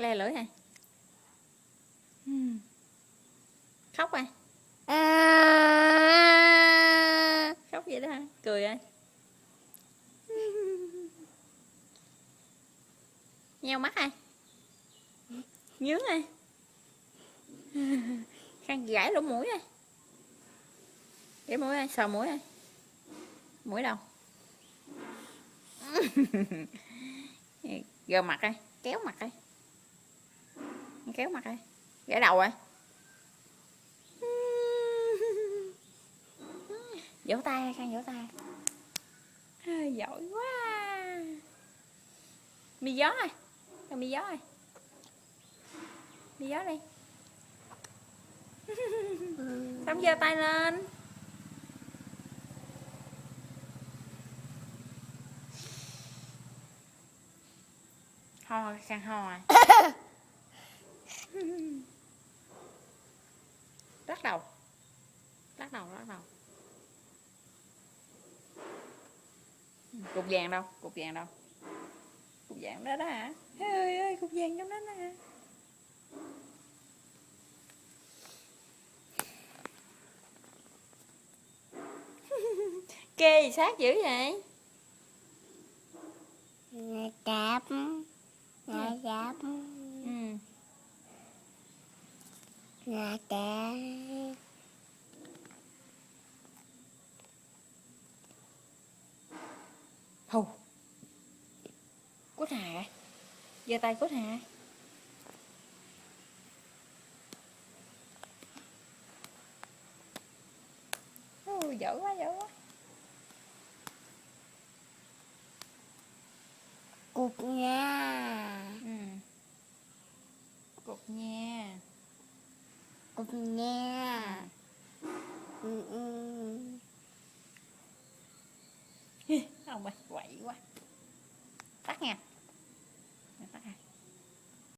Le lưỡi này. Khóc à? Khóc vậy đó hả? Cười à? Nheo mắt à? Nhướng à? Khăn gãi lỗ mũi à? Gãi mũi à? Sờ mũi à? Mũi đâu? Gờ mặt à? Kéo mặt à? Kéo mặt à? Gãi đầu à? Vỗ tay, Khang vỗ tay. Giỏi quá. Mi gió à? Mi gió à? Mi gió đi. Xong giơ tay lên. Ho, Khang ho à? Lắc đầu. Lắc đầu, lắc đầu. Cục vàng đâu? Cục vàng đâu? Cục vàng đó đó hả? Ơi ơi, cục vàng trong đó nè. Kê gì sát dữ vậy? Cạp. Cạp. Cạp. Hù. Cút hà. Giơ tay cút hà. Dở quá, dở quá. Cục nha. Cục nha. Cục nha. Ông ơi, quậy quá. Tắt nha.